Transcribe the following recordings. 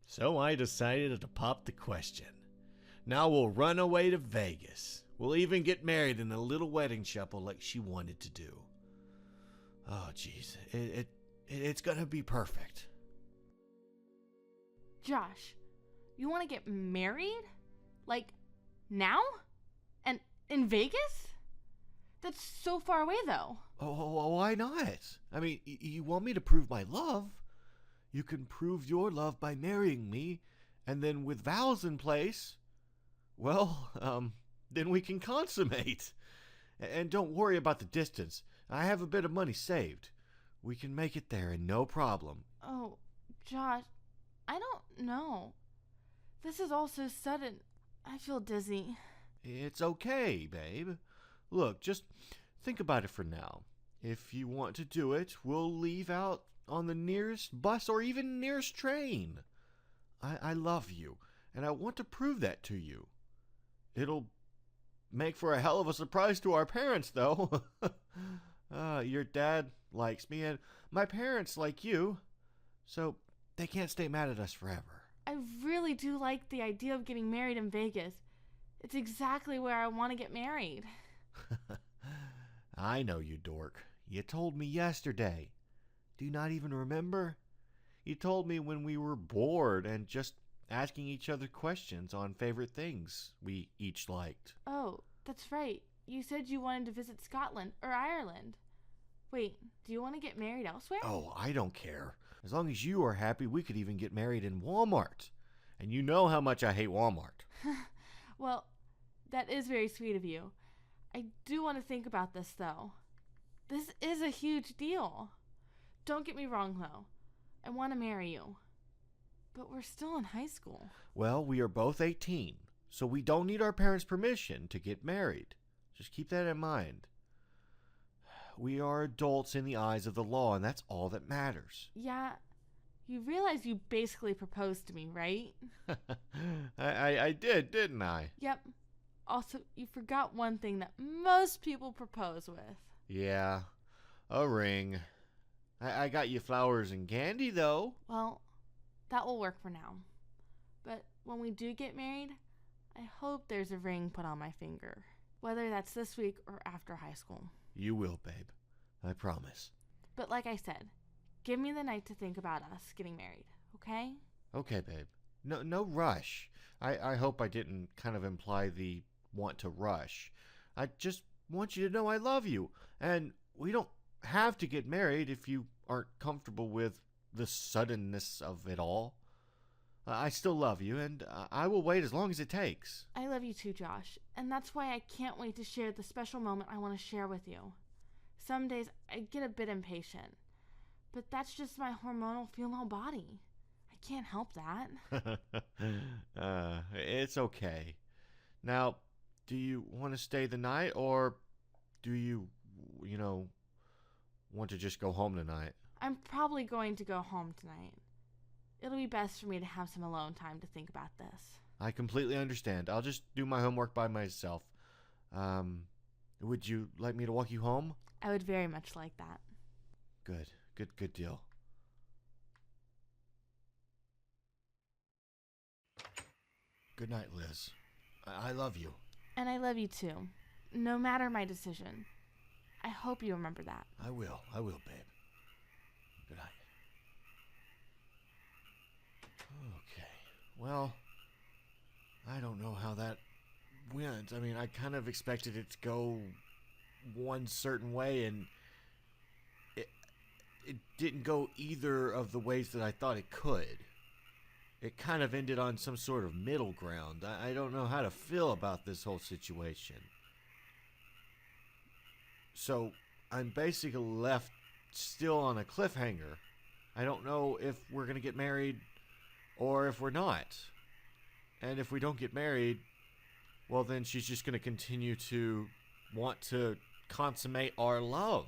So I decided to pop the question. Now we'll run away to Vegas. We'll even get married in a little wedding chapel like she wanted to do. Oh, jeez. It's gonna be perfect. Josh, you want to get married? Like, now? And in Vegas? That's so far away, though. Oh, why not? I mean, you want me to prove my love? You can prove your love by marrying me, and then with vows in place, well, then we can consummate. And don't worry about the distance. I have a bit of money saved. We can make it there and no problem. Oh, Josh, I don't know. This is all so sudden. I feel dizzy. It's okay, babe. Look, just think about it for now. If you want to do it, we'll leave out on the nearest bus or even nearest train. I love you, and I want to prove that to you. It'll make for a hell of a surprise to our parents, though. Your dad likes me, and my parents like you, so they can't stay mad at us forever. I really do like the idea of getting married in Vegas. It's exactly where I want to get married. I know you, dork. You told me yesterday. Do you not even remember? You told me when we were bored and just asking each other questions on favorite things we each liked. Oh, that's right. You said you wanted to visit Scotland or Ireland. Wait, do you want to get married elsewhere? Oh, I don't care. As long as you are happy, we could even get married in Walmart. And you know how much I hate Walmart. Well, that is very sweet of you. I do want to think about this, though. This is a huge deal. Don't get me wrong, though. I want to marry you. But we're still in high school. Well, we are both 18, so we don't need our parents' permission to get married. Just keep that in mind. We are adults in the eyes of the law, and that's all that matters. Yeah, you realize you basically proposed to me, right? I did, didn't I? Yep. Also, you forgot one thing that most people propose with. Yeah, a ring. I got you flowers and candy, though. Well, that will work for now. But when we do get married, I hope there's a ring put on my finger. Whether that's this week or after high school. You will, babe. I promise. But like I said, give me the night to think about us getting married, okay? Okay, babe. No rush. I hope I didn't kind of imply the want to rush. I just want you to know I love you. And we don't have to get married if you aren't comfortable with the suddenness of it all. I still love you, and I will wait as long as it takes. I love you too, Josh, and that's why I can't wait to share the special moment I want to share with you. Some days I get a bit impatient, but that's just my hormonal female body. I can't help that. It's okay. Now, do you want to stay the night, or do you want to just go home tonight? I'm probably going to go home tonight. It'll be best for me to have some alone time to think about this. I completely understand. I'll just do my homework by myself. Would you like me to walk you home? I would very much like that. Good deal. Good night, Liz. I love you. And I love you too. No matter my decision. I hope you remember that. I will, babe. Good night. Okay. Well, I don't know how that went. I mean, I kind of expected it to go one certain way, and it didn't go either of the ways that I thought it could. It kind of ended on some sort of middle ground. I don't know how to feel about this whole situation. So, I'm basically left still on a cliffhanger. I don't know if we're going to get married or if we're not. And if we don't get married, well, then she's just going to continue to want to consummate our love.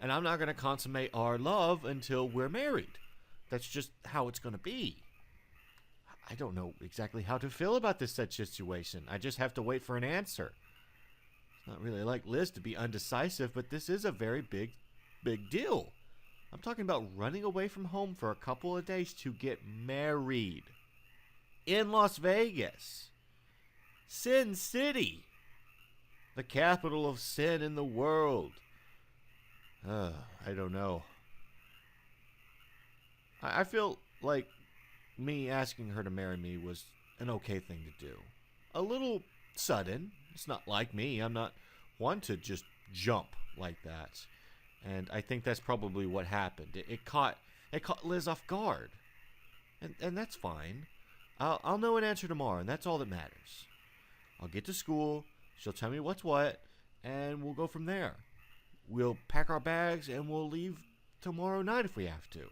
And I'm not going to consummate our love until we're married. That's just how it's going to be. I don't know exactly how to feel about this such situation. I just have to wait for an answer. It's not really like Liz to be undecisive, but this is a very big deal. I'm talking about running away from home for a couple of days to get married. In Las Vegas. Sin City. The capital of sin in the world. I don't know. I feel like me asking her to marry me was an okay thing to do. A little sudden. It's not like me. I'm not one to just jump like that. And I think that's probably what happened. It caught Liz off guard. And that's fine. I'll know an answer tomorrow, and that's all that matters. I'll get to school, she'll tell me what's what, and we'll go from there. We'll pack our bags, and we'll leave tomorrow night if we have to.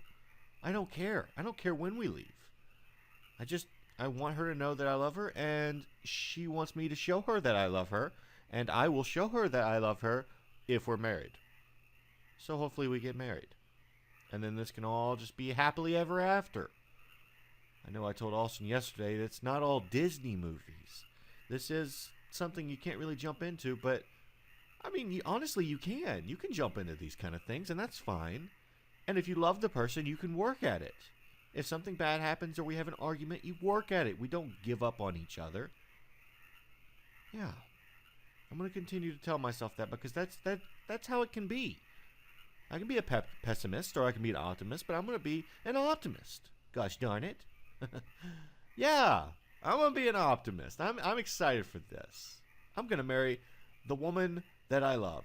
I don't care. I don't care when we leave. I want her to know that I love her, and she wants me to show her that I love her, and I will show her that I love her if we're married. So hopefully we get married. And then this can all just be happily ever after. I know I told Austin yesterday that it's not all Disney movies. This is something you can't really jump into, but I mean, honestly, you can. You can jump into these kind of things, and that's fine. And if you love the person, you can work at it. If something bad happens or we have an argument, you work at it. We don't give up on each other. Yeah. I'm going to continue to tell myself that because that's how it can be. I can be a pessimist or I can be an optimist, but I'm going to be an optimist. Gosh darn it. Yeah, I'm going to be an optimist. I'm excited for this. I'm going to marry the woman that I love.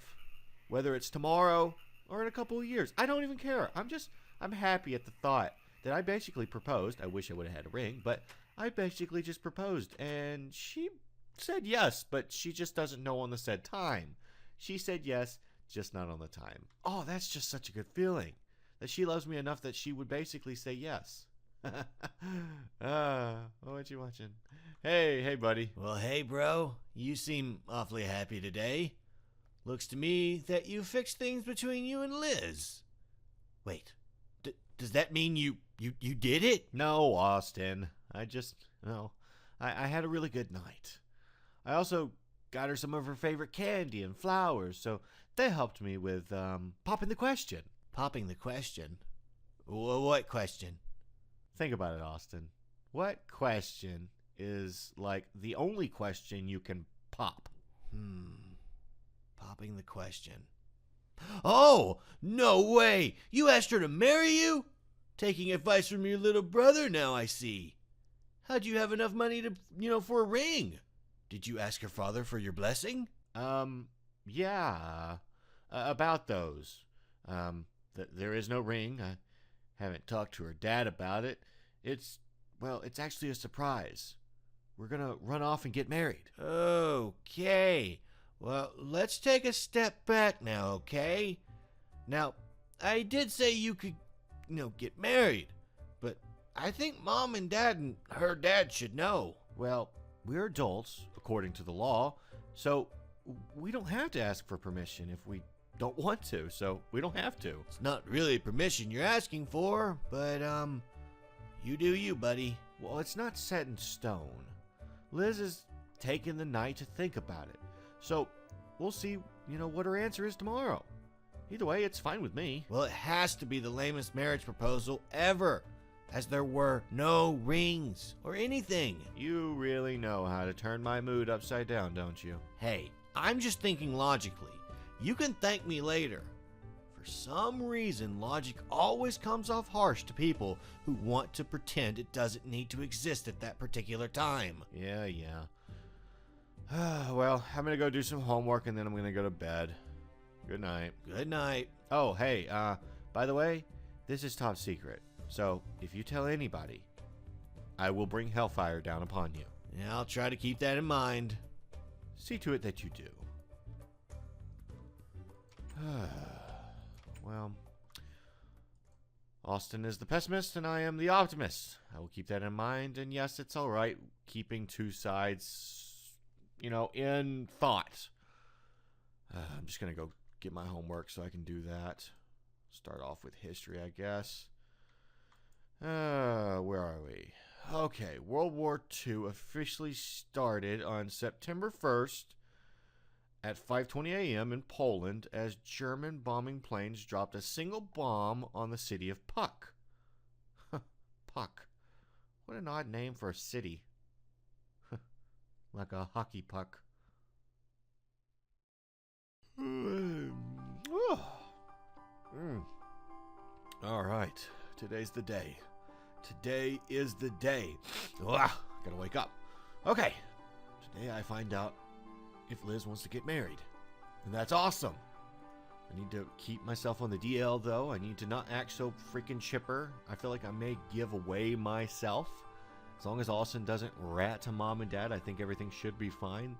Whether it's tomorrow or in a couple of years. I don't even care. I'm happy at the thought that I basically proposed. I wish I would have had a ring, but I basically just proposed. And she said yes, but she just doesn't know on the said time. She said yes, just not on the time. Oh, that's just such a good feeling. That she loves me enough that she would basically say yes. What you watching? Hey, buddy. Well, hey, bro. You seem awfully happy today. Looks to me that you fixed things between you and Liz. Wait, does that mean you did it? No, Austin. I had a really good night. I also got her some of her favorite candy and flowers, so they helped me with popping the question. Popping the question? What question? Think about it, Austin. What question is like the only question you can pop? Popping the question. Oh, no way! You asked her to marry you? Taking advice from your little brother, now I see. How'd you have enough money to, for a ring? Did you ask your father for your blessing? Yeah. About those. There is no ring. I haven't talked to her dad about it. It's actually a surprise. We're gonna run off and get married. Okay. Well, let's take a step back now, okay? Now, I did say you could, get married, but I think Mom and Dad and her dad should know. Well, we're adults, according to the law, so we don't have to ask for permission if we don't want to, so we don't have to. It's not really permission you're asking for, but, you do you, buddy. Well, it's not set in stone. Liz is taking the night to think about it. So, we'll see, what her answer is tomorrow. Either way, it's fine with me. Well, it has to be the lamest marriage proposal ever, as there were no rings or anything. You really know how to turn my mood upside down, don't you? Hey, I'm just thinking logically. You can thank me later. For some reason, logic always comes off harsh to people who want to pretend it doesn't need to exist at that particular time. Yeah. Well, I'm going to go do some homework and then I'm going to go to bed. Good night. Good night. Oh, hey, by the way, this is top secret. So, if you tell anybody, I will bring hellfire down upon you. Yeah, I'll try to keep that in mind. See to it that you do. Well, Austin is the pessimist and I am the optimist. I will keep that in mind, and yes, it's all right keeping two sides, in thought. I'm just going to go get my homework so I can do that. Start off with history, I guess. Where are we? Okay, World War II officially started on September 1st at 5:20 a.m. in Poland as German bombing planes dropped a single bomb on the city of Puck. Puck. What an odd name for a city. Like a hockey puck. All right. Today's the day. Today is the day. Gotta wake up. Okay. Today I find out if Liz wants to get married. And that's awesome. I need to keep myself on the DL, though. I need to not act so freaking chipper. I feel like I may give away myself. As long as Austin doesn't rat to mom and dad, I think everything should be fine.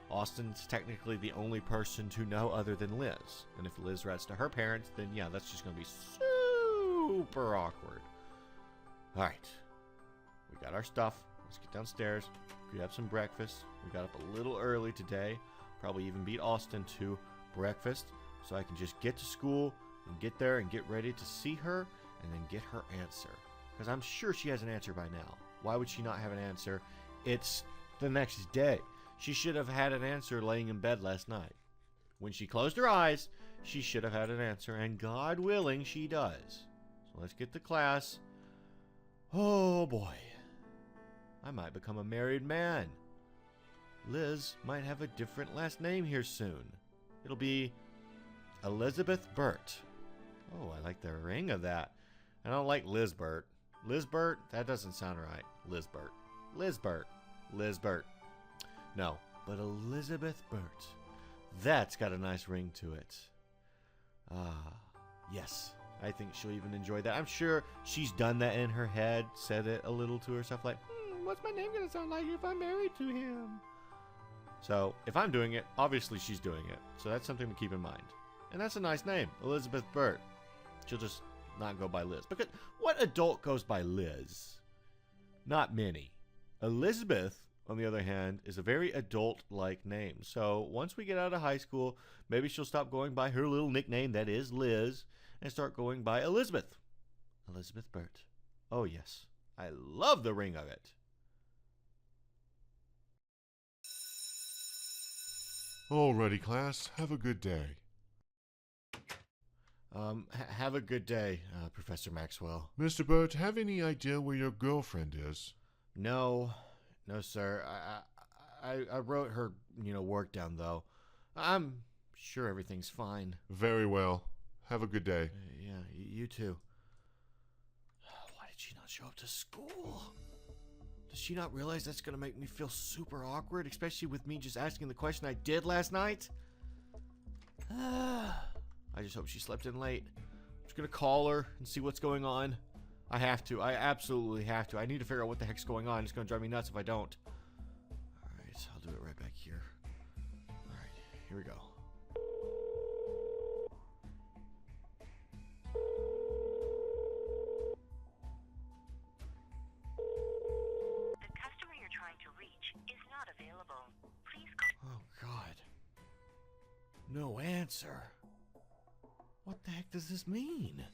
Austin's technically the only person to know other than Liz. And if Liz rats to her parents, then yeah, that's just going to be super awkward. All right. We got our stuff. Let's get downstairs, grab some breakfast. We got up a little early today. Probably even beat Austin to breakfast so I can just get to school and get there and get ready to see her and then get her answer. Because I'm sure she has an answer by now. Why would she not have an answer? It's the next day. She should have had an answer laying in bed last night. When she closed her eyes, she should have had an answer, and God willing, she does. So let's get to class. Oh boy. I might become a married man. Liz might have a different last name here soon. It'll be Elizabeth Burt. Oh, I like the ring of that. I don't like Lizbert. Lizbert? That doesn't sound right. Lizbert. Lizbert. Lizbert. No, but Elizabeth Burt. That's got a nice ring to it. Yes. I think she'll even enjoy that. I'm sure she's done that in her head, said it a little to herself like, what's my name going to sound like if I'm married to him? So, if I'm doing it, obviously she's doing it. So that's something to keep in mind. And that's a nice name, Elizabeth Burt. She'll just not go by Liz. Because what adult goes by Liz? Not many. Elizabeth, on the other hand, is a very adult-like name. So once we get out of high school, maybe she'll stop going by her little nickname that is Liz and start going by Elizabeth. Elizabeth Burt. Oh, yes. I love the ring of it. Alrighty, class. Have a good day. Have a good day, Professor Maxwell. Mr. Burt, have any idea where your girlfriend is? No, sir. I wrote her, work down, though. I'm sure everything's fine. Very well. Have a good day. Yeah, you too. Why did she not show up to school? Does she not realize that's going to make me feel super awkward, especially with me just asking the question I did last night? I just hope she slept in late. I'm just going to call her and see what's going on. I have to. I absolutely have to. I need to figure out what the heck's going on. It's going to drive me nuts if I don't. Alright, I'll do it right back here. Alright, here we go. The customer you're trying to reach is not available. Please call. Oh, God. No answer. What the heck does this mean?